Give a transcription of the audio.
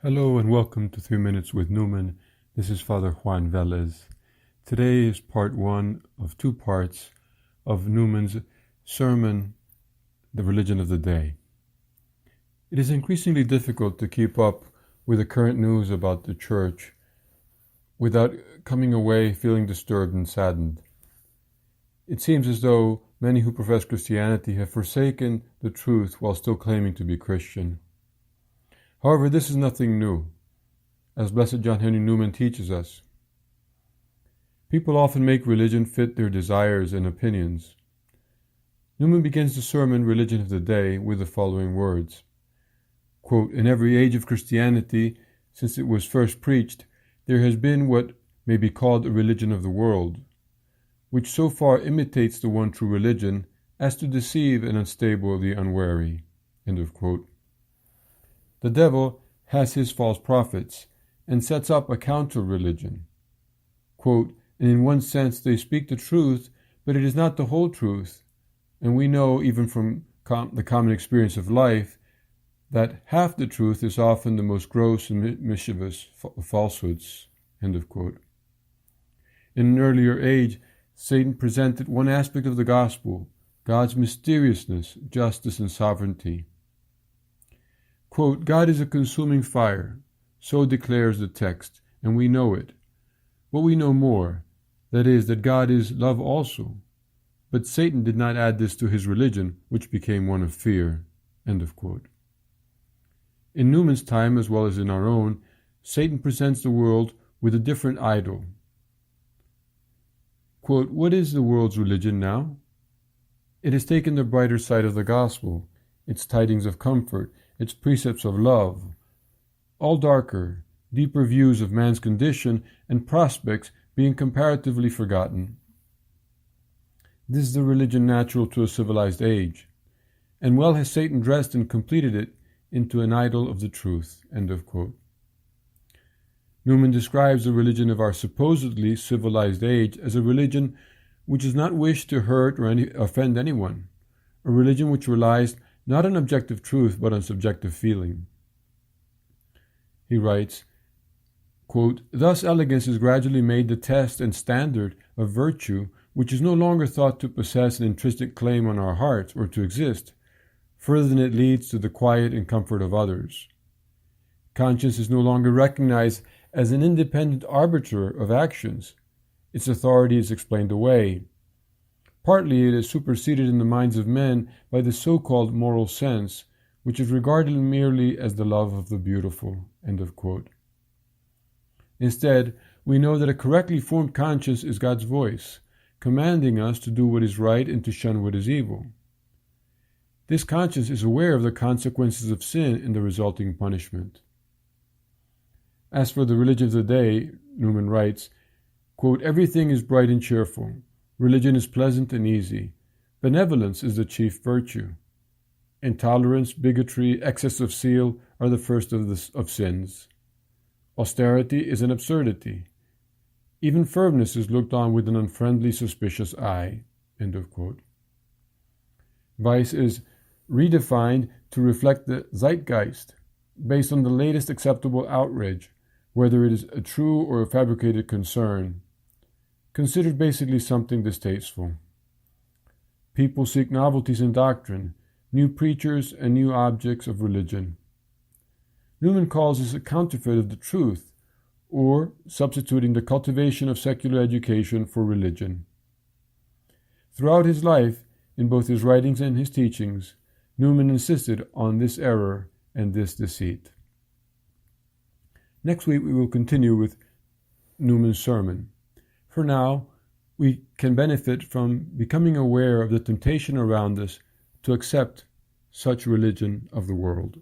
Hello and welcome to 3 Minutes with Newman. This is Father Juan Velez. Today is part one of two parts of Newman's sermon, The Religion of the Day. It is increasingly difficult to keep up with the current news about the Church without coming away feeling disturbed and saddened. It seems as though many who profess Christianity have forsaken the truth while still claiming to be Christian. However, this is nothing new, as Blessed John Henry Newman teaches us. People often make religion fit their desires and opinions. Newman begins the sermon Religion of the Day with the following words, quote, "In every age of Christianity, since it was first preached, there has been what may be called a religion of the world, which so far imitates the one true religion as to deceive and unstable the unwary." End of quote. The devil has his false prophets and sets up a counter-religion. Quote, "And in one sense they speak the truth, but it is not the whole truth, and we know even from the common experience of life that half the truth is often the most gross and mischievous falsehoods." End of quote. In an earlier age, Satan presented one aspect of the gospel, God's mysteriousness, justice, and sovereignty. Quote, "God is a consuming fire," so declares the text, and we know it. What we know more, that is, that God is love also. But Satan did not add this to his religion, which became one of fear. End of quote. In Newman's time, as well as in our own, Satan presents the world with a different idol. Quote, "What is the world's religion now? It has taken the brighter side of the gospel, its tidings of comfort, its precepts of love, all darker, deeper views of man's condition and prospects being comparatively forgotten. This is the religion natural to a civilized age, and well has Satan dressed and completed it into an idol of the truth." End of quote. Newman describes the religion of our supposedly civilized age as a religion which does not wish to hurt or offend anyone, a religion which relies not on objective truth, but on subjective feeling. He writes, quote, "Thus elegance is gradually made the test and standard of virtue, which is no longer thought to possess an intrinsic claim on our hearts or to exist, further than it leads to the quiet and comfort of others. Conscience is no longer recognized as an independent arbiter of actions. Its authority is explained away. Partly it is superseded in the minds of men by the so-called moral sense, which is regarded merely as the love of the beautiful." End of quote. Instead, we know that a correctly formed conscience is God's voice, commanding us to do what is right and to shun what is evil. This conscience is aware of the consequences of sin and the resulting punishment. As for the religion of the day, Newman writes, quote, "Everything is bright and cheerful. Religion is pleasant and easy. Benevolence is the chief virtue. Intolerance, bigotry, excess of zeal are the first of sins. Austerity is an absurdity. Even firmness is looked on with an unfriendly, suspicious eye." End of quote. Vice is redefined to reflect the zeitgeist, based on the latest acceptable outrage, whether it is a true or a fabricated concern, considered basically something distasteful. People seek novelties in doctrine, new preachers, and new objects of religion. Newman calls this a counterfeit of the truth, or substituting the cultivation of secular education for religion. Throughout his life, in both his writings and his teachings, Newman insisted on this error and this deceit. Next week we will continue with Newman's sermon. For now, we can benefit from becoming aware of the temptation around us to accept such religion of the world.